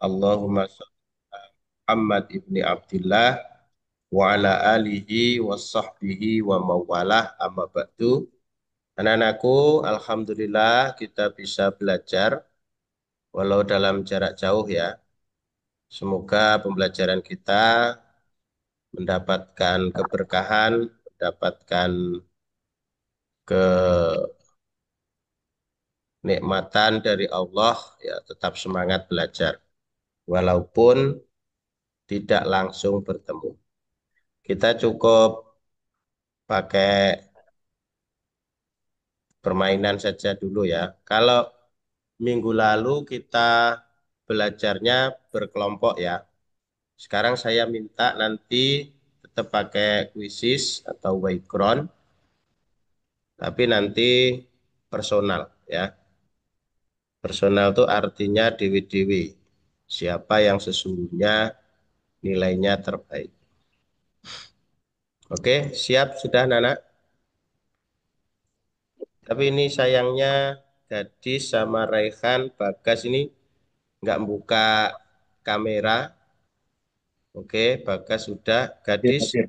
Allahumma sholli ala Muhammad ibni Abdillah wa ala alihi wa sahbihi wa mawalah amma ba'du. Anak-anakku, alhamdulillah kita bisa belajar walau dalam jarak jauh ya. Semoga pembelajaran kita mendapatkan keberkahan, mendapatkan kenikmatan dari Allah, ya tetap semangat belajar walaupun tidak langsung bertemu. Kita cukup pakai permainan saja dulu ya. Kalau minggu lalu kita belajarnya berkelompok ya. Sekarang saya minta nanti tetap pakai quizzes atau background, tapi nanti personal ya. Personal itu artinya dewi-dewi. Siapa yang sesungguhnya nilainya terbaik. Oke, siap sudah Nana? Tapi ini sayangnya Gadis sama Raihan Bagas ini nggak buka kamera. Oke, Bagas sudah. Hadir, Gadis, hadir.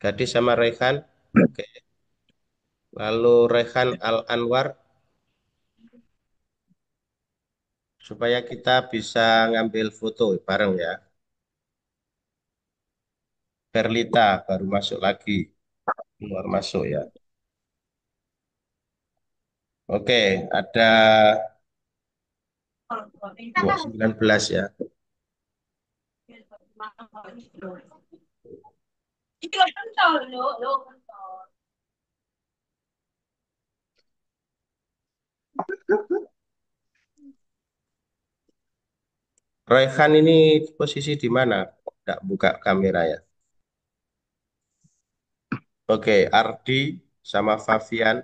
Gadis sama Raihan. Oke. Lalu Raihan Al Anwar supaya kita bisa ngambil foto bareng ya. Perlita baru masuk lagi, keluar masuk ya. Oke, ada 19 ya. Raihan ini posisi di mana? Nggak buka kamera ya. Oke, Ardi sama Fabian.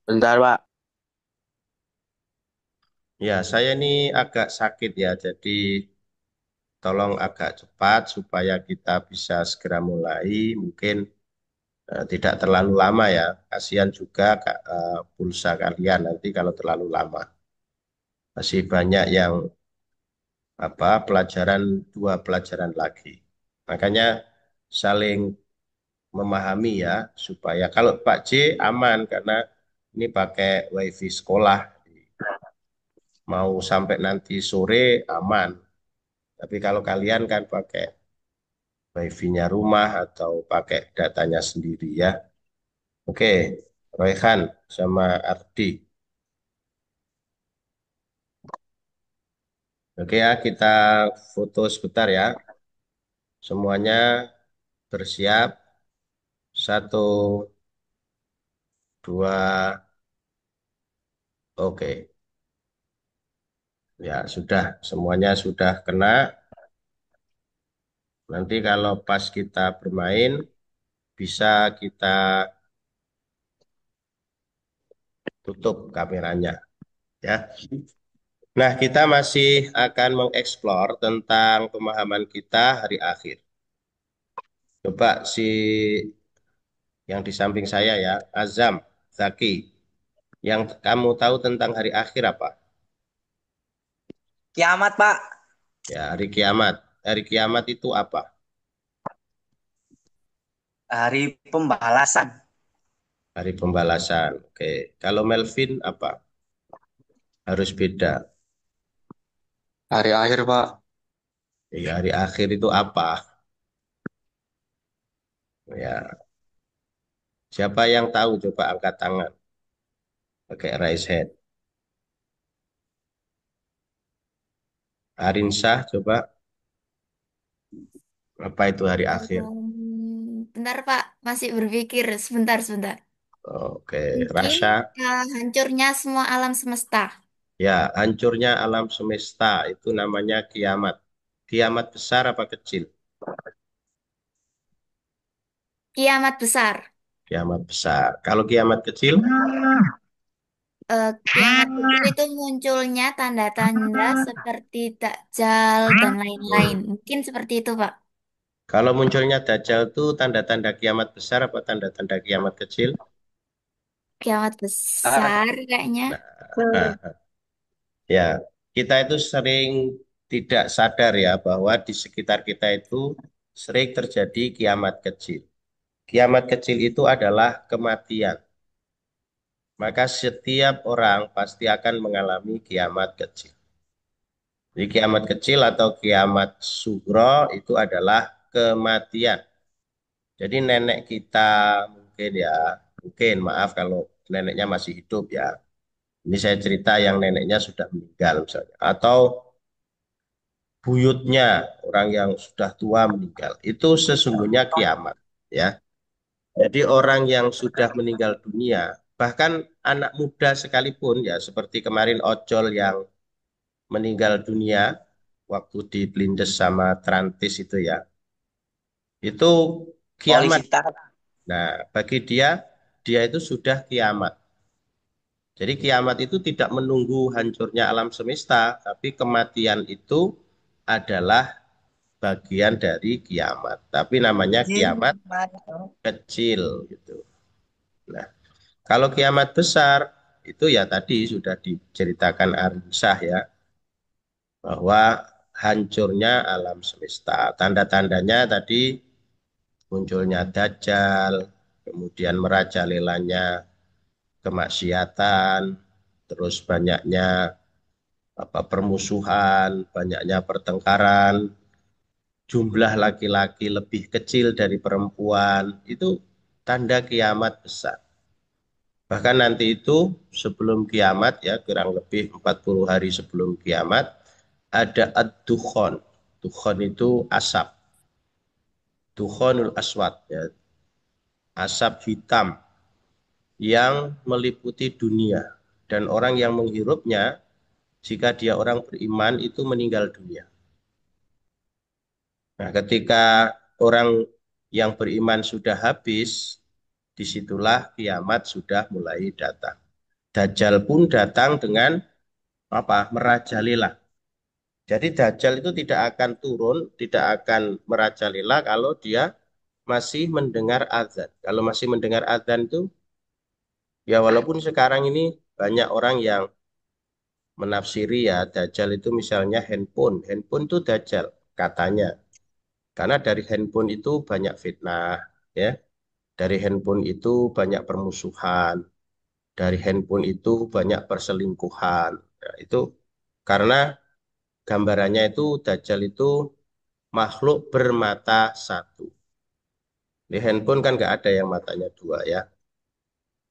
Bentar, Pak. Ya, saya ini agak sakit ya, jadi tolong agak cepat supaya kita bisa segera mulai. Mungkin tidak terlalu lama ya. Kasihan juga pulsa kalian nanti kalau terlalu lama. Masih banyak yang pelajaran dua pelajaran lagi. Makanya saling memahami ya supaya kalau Pak J aman karena ini pakai WiFi sekolah. Mau sampai nanti sore aman. Tapi kalau kalian kan pakai WiFi-nya rumah atau pakai datanya sendiri ya. Oke, Royhan sama Ardi. Oke ya, kita foto sebentar ya. Semuanya bersiap. Satu, dua, oke. Ya, sudah. Semuanya sudah kena. Nanti kalau pas kita bermain, bisa kita tutup kameranya. Ya. Nah, kita masih akan mengeksplor tentang pemahaman kita hari akhir. Coba si yang di samping saya ya, Azam, Zaki. Yang kamu tahu tentang hari akhir apa? Kiamat, Pak. Ya, hari kiamat. Hari kiamat itu apa? Hari pembalasan. Hari pembalasan. Oke. Kalau Melvin apa? Harus beda. Hari akhir, Pak. Ya, hari akhir itu apa? Ya, siapa yang tahu? Coba angkat tangan. Pakai raise hand. Arinsah, coba. Apa itu hari akhir? Bentar Pak, masih berpikir sebentar sebentar. Oke, Mungkin Rasha. hancurnya semua alam semesta. Ya, hancurnya alam semesta itu namanya kiamat. Kiamat besar apa kecil? Kiamat besar. Kiamat besar. Kalau kiamat kecil, Kiamat kecil itu munculnya tanda-tanda seperti Dajjal dan lain-lain. hmm. Mungkin seperti itu Pak. Kalau munculnya Dajjal itu tanda-tanda kiamat besar apa tanda-tanda kiamat kecil? Kiamat besar kayaknya. Nah, ya. kita itu sering tidak sadar ya bahwa di sekitar kita itu sering terjadi kiamat kecil. Kiamat kecil itu adalah kematian. Maka setiap orang pasti akan mengalami kiamat kecil. Jadi kiamat kecil atau kiamat sugro itu adalah kematian. Jadi nenek kita mungkin ya, mungkin maaf kalau neneknya masih hidup ya. Ini saya cerita yang neneknya sudah meninggal misalnya. Atau buyutnya orang yang sudah tua meninggal. Itu sesungguhnya kiamat ya. Jadi orang yang sudah meninggal dunia, bahkan anak muda sekalipun ya seperti kemarin ojol yang meninggal dunia waktu di Blindes sama Trantis itu ya. Itu kiamat. Polisi tar. Nah, bagi dia dia itu sudah kiamat. Jadi kiamat itu tidak menunggu hancurnya alam semesta, tapi kematian itu adalah bagian dari kiamat. Tapi namanya kiamat kecil gitu. Nah, kalau kiamat besar itu ya tadi sudah diceritakan Arisa ya bahwa hancurnya alam semesta. Tanda-tandanya tadi munculnya Dajjal, kemudian merajalelanya kemaksiatan, terus banyaknya permusuhan, banyaknya pertengkaran, jumlah laki-laki lebih kecil dari perempuan, itu tanda kiamat besar. Bahkan nanti itu sebelum kiamat ya kurang lebih 40 hari sebelum kiamat ada ad-dukhon. Dukhon itu asap. Dukhonul aswad ya, asap hitam yang meliputi dunia dan orang yang menghirupnya jika dia orang beriman itu meninggal dunia. Nah, ketika orang yang beriman sudah habis, disitulah kiamat sudah mulai datang. Dajjal pun datang dengan apa? Merajalela. Jadi Dajjal itu tidak akan turun, tidak akan merajalela kalau dia masih mendengar azan. Kalau masih mendengar azan itu, ya walaupun sekarang ini banyak orang yang menafsiri ya Dajjal itu misalnya handphone. Handphone itu Dajjal katanya. Karena dari handphone itu banyak fitnah, ya. Dari handphone itu banyak permusuhan. Dari handphone itu banyak perselingkuhan. Nah, itu karena gambarannya itu Dajjal itu makhluk bermata satu. Di handphone kan nggak ada yang matanya dua ya.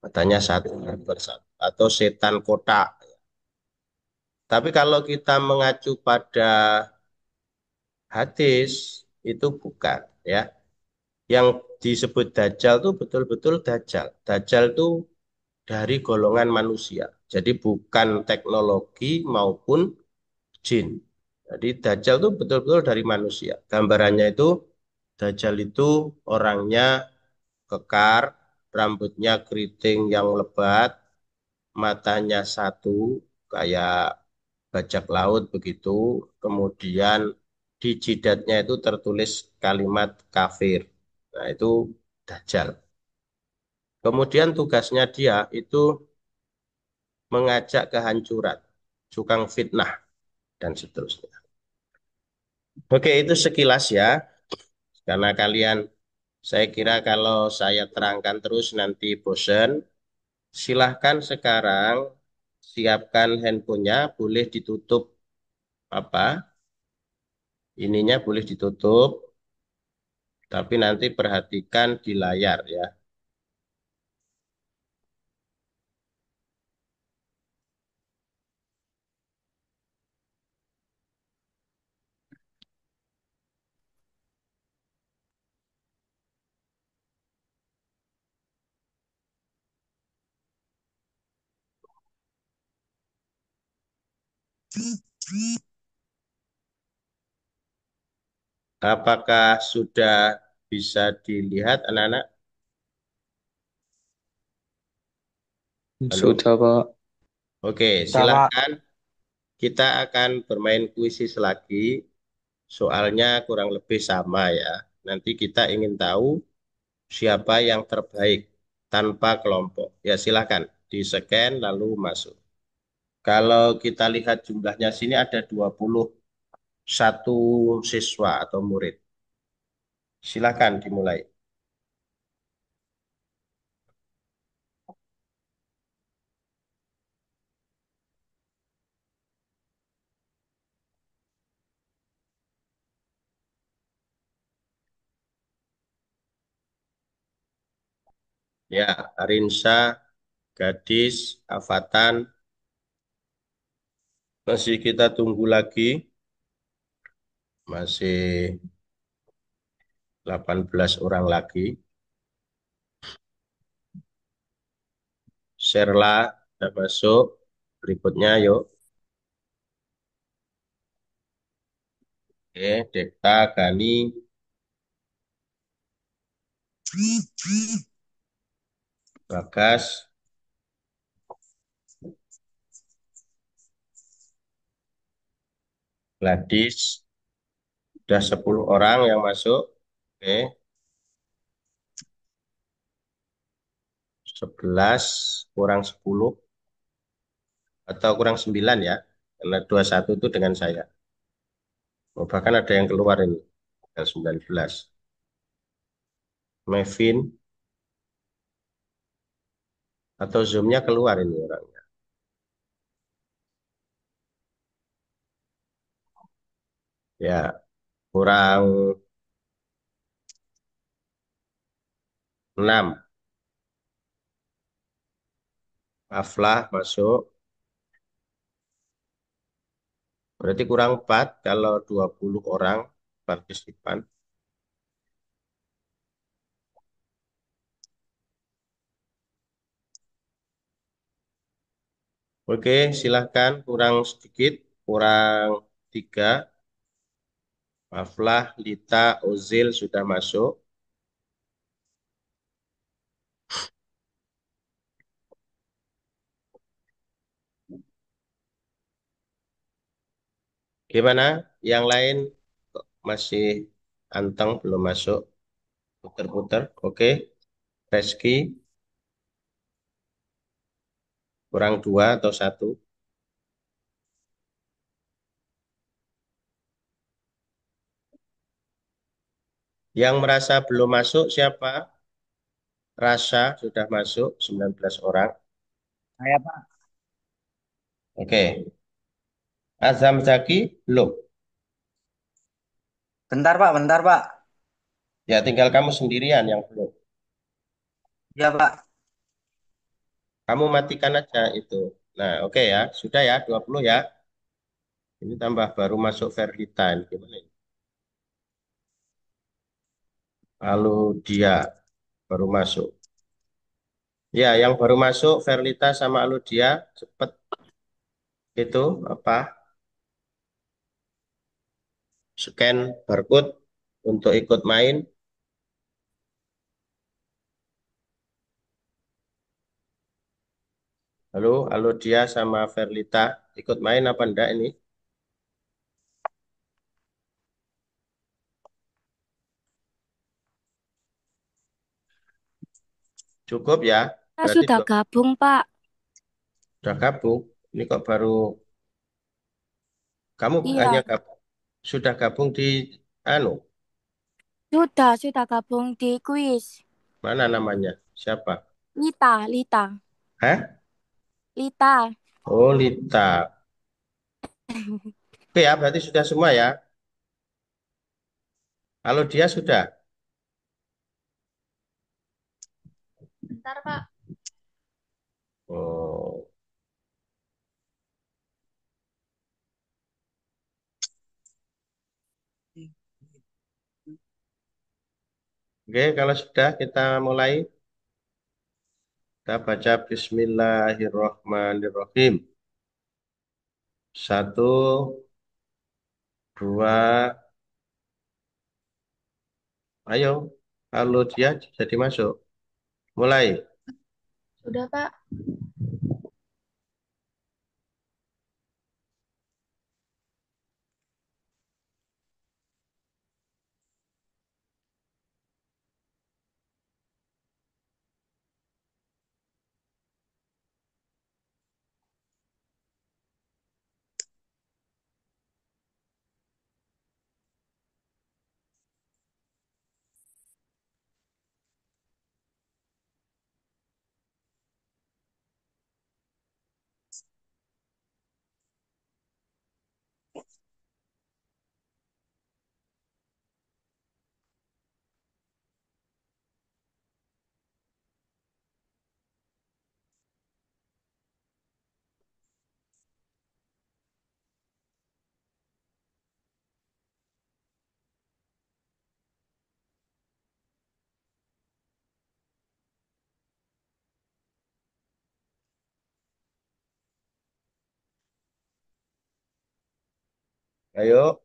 Matanya satu bersatu. Atau setan kotak. Tapi kalau kita mengacu pada hadis itu bukan ya. Yang disebut Dajjal itu betul-betul Dajjal. Dajjal itu dari golongan manusia. Jadi bukan teknologi maupun jin. Jadi Dajjal itu betul-betul dari manusia. Gambarannya itu Dajjal itu orangnya kekar, rambutnya keriting yang lebat, matanya satu, kayak bajak laut begitu. Kemudian di jidatnya itu tertulis kalimat kafir. Nah, itu Dajjal. Kemudian tugasnya dia itu mengajak kehancuran, tukang fitnah, dan seterusnya. Oke, itu sekilas ya. Karena kalian, saya kira kalau saya terangkan terus nanti bosen. Silahkan sekarang siapkan handphonenya, boleh ditutup apa? Ininya boleh ditutup, tapi nanti perhatikan di layar ya. Apakah sudah bisa dilihat anak-anak? Halo? Sudah, Pak. Oke, Sudah, Pak. silahkan. Kita akan bermain kuisis lagi. Soalnya kurang lebih sama ya. Nanti kita ingin tahu siapa yang terbaik tanpa kelompok. Ya silakan di-scan lalu masuk. Kalau kita lihat jumlahnya sini ada 21 siswa atau murid. Silakan dimulai. Ya, Arinsa, Gadis, Afatan, masih kita tunggu lagi. Masih 18 orang lagi. Sherla sudah masuk. Berikutnya yuk. Oke, Dekta, Gani, Bagas, Gladys. Sudah 10 orang yang masuk. Oke, 11 kurang 10 atau kurang 9 ya. Karena 21 itu dengan saya. Oh, bahkan ada yang keluar ini. Tanggal 19. Mevin atau Zoom-nya keluar ini orangnya. Ya, kurang 6. Aflah masuk. Berarti kurang 4 kalau 20 orang partisipan. Oke, silahkan. Kurang sedikit. Kurang 3. Aflah, Lita, Ozil sudah masuk. Gimana? Yang lain kok masih anteng belum masuk. Puter-puter. Oke. Reski kurang 2 atau 1. Yang merasa belum masuk siapa? Rasa sudah masuk 19 orang. Saya Pak. Oke. Azam Zaki belum. Bentar Pak. Ya tinggal kamu sendirian yang belum. Ya Pak. Kamu matikan aja itu. Nah, oke ya. Sudah ya 20 ya. Ini tambah baru masuk Verlita. Ini gimana ini? Lalu dia baru masuk. Ya, yang baru masuk Verlita sama Aludia cepet itu apa? Scan barcode untuk ikut main. Halo, Aludia sama Verlita ikut main apa enggak ini? Cukup ya. Kita Berarti sudah gabung, Pak. udah gabung. Ini kok baru kamu hanya Iya, gabung, sudah gabung di anu, sudah gabung di kuis. mana namanya? Siapa? Lita. Hah? Lita. Oh, Lita. Oke ya, berarti sudah semua ya. Kalau dia sudah. Bentar, Pak. Oh, oke, kalau sudah kita mulai. Kita baca Bismillahirrahmanirrahim. Satu, dua, ayo. Kalau dia jadi masuk. Mulai. Sudah, Pak. Ayo.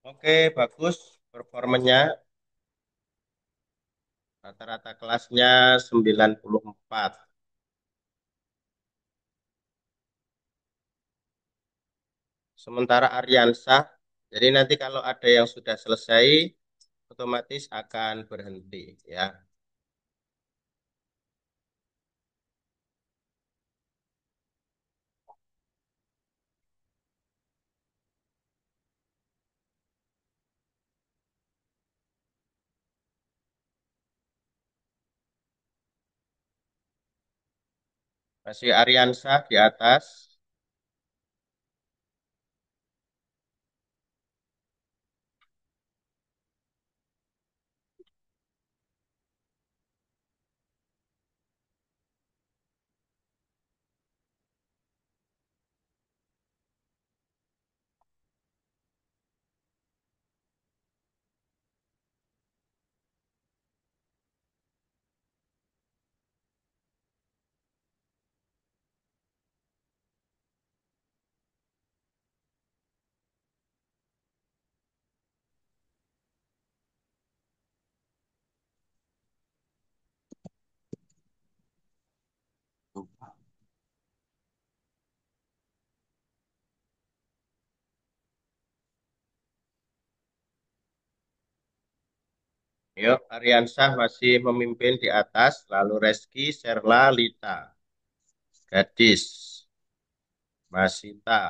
Oke, bagus performanya. Rata-rata kelasnya 94. Sementara Aryansah, jadi nanti kalau ada yang sudah selesai, otomatis akan berhenti ya. Masih Aryansah di atas. Yuk, Ariansah masih memimpin di atas, lalu Reski, Serla, Lita, Gadis, Masita.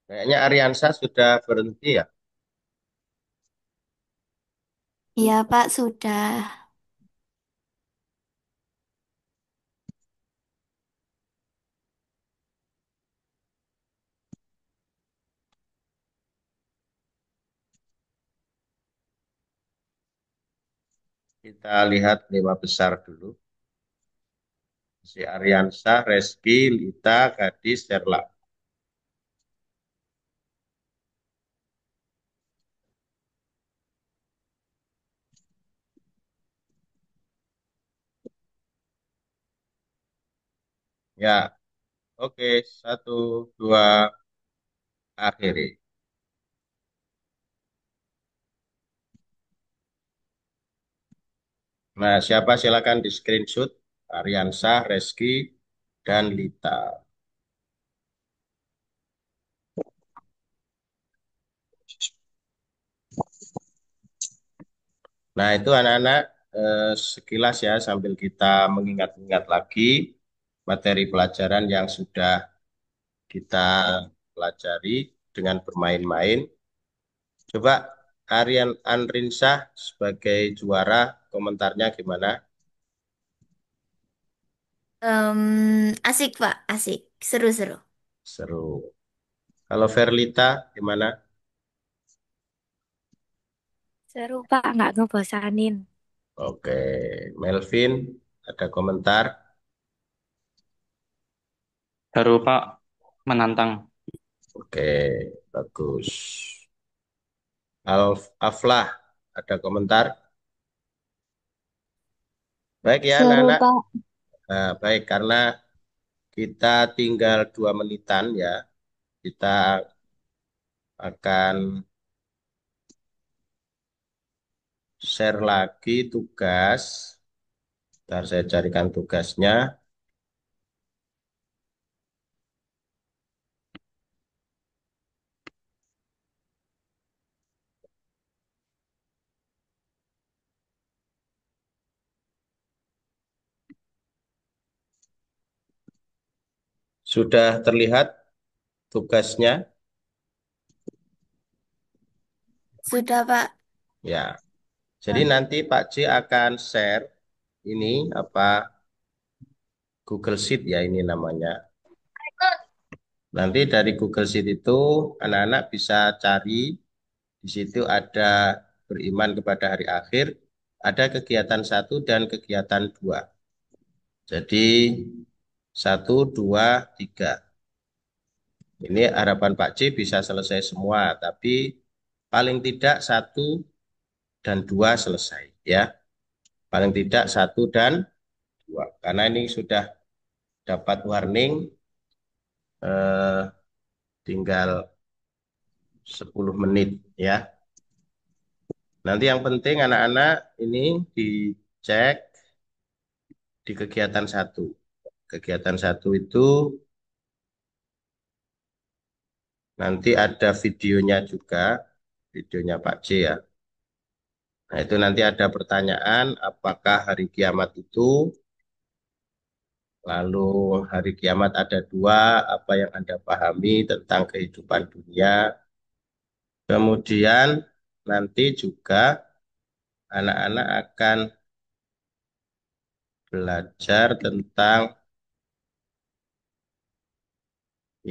Kayaknya Ariansah sudah berhenti ya. Iya, Pak, sudah. Kita lihat lima besar dulu. Si Ariansah, Reski, Lita, Gadis, Serla. Ya, oke. Satu, dua, akhiri. Nah, siapa silakan di screenshot. Ariansah, Reski, dan Lita. Nah, itu anak-anak sekilas ya sambil kita mengingat-ingat lagi materi pelajaran yang sudah kita pelajari dengan bermain-main. Coba Aryan Andrinsah sebagai juara komentarnya gimana? Asik, Pak, asik. Seru-seru. Seru. Kalau Verlita gimana? Seru Pak, nggak ngebosanin. Oke, Melvin ada komentar? Baru Pak, menantang. Oke, bagus. Aflah ada komentar? Baik ya Seru anak-anak. Pak. Nah, baik karena kita tinggal 2 menitan ya. Kita akan share lagi tugas. Ntar saya carikan tugasnya. Sudah terlihat tugasnya? Sudah, Pak. Ya. Jadi nanti Pak C akan share ini apa Google Sheet ya ini namanya. Nanti dari Google Sheet itu anak-anak bisa cari di situ ada beriman kepada hari akhir, ada kegiatan satu dan kegiatan dua. Jadi satu, dua, tiga. Ini harapan Pak C bisa selesai semua, tapi paling tidak satu dan dua selesai ya. Paling tidak satu dan dua. Karena ini sudah dapat warning, eh, tinggal 10 menit ya. Nanti yang penting anak-anak ini dicek di kegiatan satu. Kegiatan satu itu nanti ada videonya juga, videonya Pak C ya. Nah, itu nanti ada pertanyaan, apakah hari kiamat itu, lalu hari kiamat ada dua, apa yang Anda pahami tentang kehidupan dunia. Kemudian nanti juga anak-anak akan belajar tentang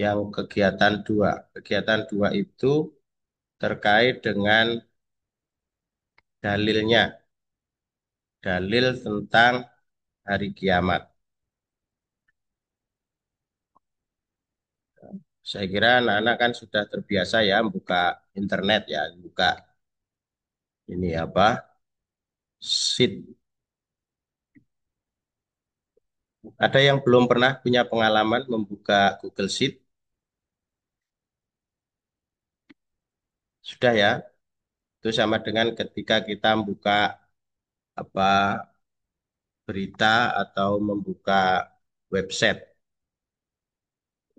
yang kegiatan dua. Kegiatan dua itu terkait dengan dalilnya, dalil tentang hari kiamat. Saya kira anak-anak kan sudah terbiasa ya buka internet ya, buka ini apa, sheet. Ada yang belum pernah punya pengalaman membuka Google Sheet? Sudah ya? Itu sama dengan ketika kita membuka apa berita atau membuka website.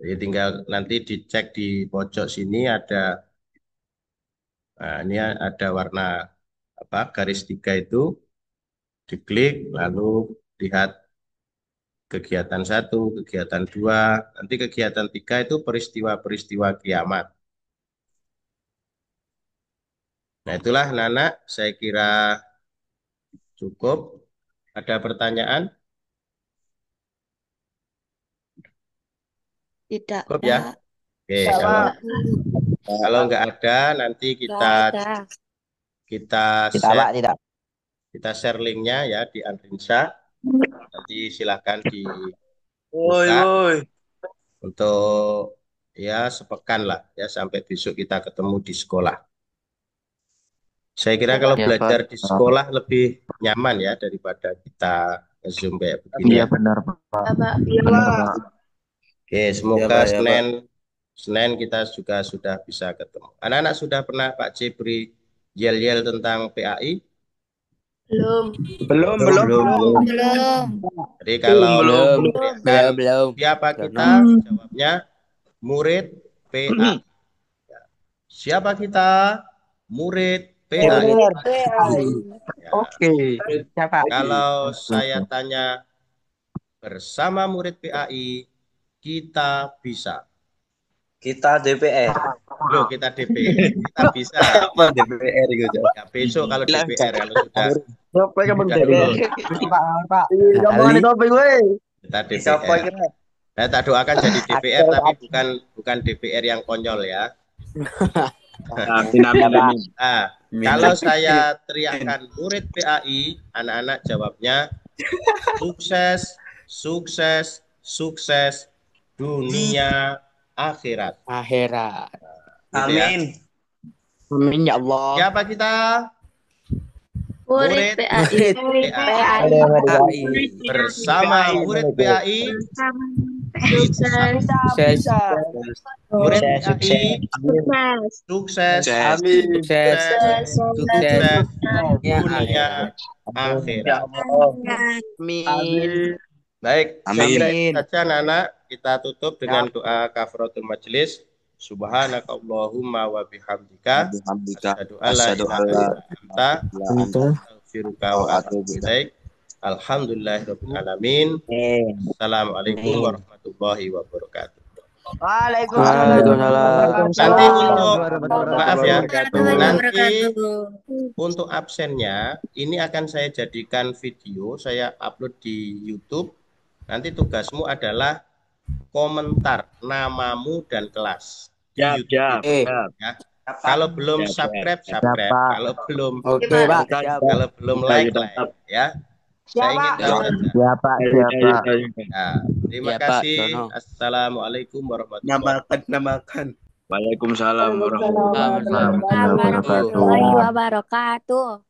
Jadi tinggal nanti dicek di pojok sini ada Nah, ini ada warna apa garis 3 itu, diklik lalu lihat kegiatan 1, kegiatan 2, nanti kegiatan 3 itu peristiwa-peristiwa kiamat. Nah, itulah Nana, saya kira cukup. Ada pertanyaan? Tidak, Cukup ya? Pak. Oke, Enggak, kalau Pak. kalau nggak ada nanti Nggak ada. kita Tidak, Pak, share tidak. linknya ya di Andrinsa. Nanti silahkan Woi, dibuka woi. untuk ya sepekan lah ya sampai besok kita ketemu di sekolah. Saya kira kalau Ya, belajar Pak. di sekolah lebih nyaman ya daripada kita Zoom kayak begini Iya, ya. benar, Pak. Ya, Pak. Benar, Pak. Oke, Ya, semoga Pak, ya, Pak. Senin kita juga sudah bisa ketemu. Anak-anak sudah pernah Pak C beri yel-yel tentang PAI? Belum, Belum. Belum. Jadi kalau belum. teriakan siapa kita, jawabnya murid PAI. Siapa kita? Murid PAI. Ya. Oke. Siapa? Kalau saya tanya bersama murid PAI, kita bisa. Kita DPR. Loh, kita DPR. Kita bisa. Apa DPR itu? Ya, besok kalau DPR, kalau sudah Siapa yang sudah DPR? lulus, Pak. kita Siapa DPR. kira? Saya tak doakan jadi DPR, tapi bukan DPR yang konyol ya. Nah, kalau saya teriakkan murid PAI, anak-anak jawabnya sukses, sukses, sukses dunia akhirat. Akhirat. Gitu ya. Amin. Amin ya Allah. Siapa kita? Murid PAI. PAI. Bersama murid PAI, Sukses. murid PAI, sukses, Amin. Sukses. sukses Ya, dunia akhirat. Amin. Baik, Amin. sampai ini saja Nana, kita tutup dengan doa kafaratul majelis. Subhanakallahumma wa bihamdika asyhadu an la ilaha illa anta astaghfiruka wa atubu ilaik. Alhamdulillahirabbil alamin. Assalamualaikum warahmatullahi wabarakatuh. Waalaikumsalam. Nanti untuk maaf ya, Warahmatullahi nanti wabarakatuh. untuk absennya ini akan saya jadikan video, saya upload di YouTube. Nanti tugasmu adalah komentar namamu dan kelas di YouTube. Ya. Kalau belum subscribe. Kalau belum Oke, Pak. kalau belum like ya. Saya ingin tahu saja. Nah, terima Ya, Pak. kasih. Dono. Assalamualaikum warahmatullahi Namakan. Waalaikumsalam warahmatullahi Warahmatullahi wabarakatuh.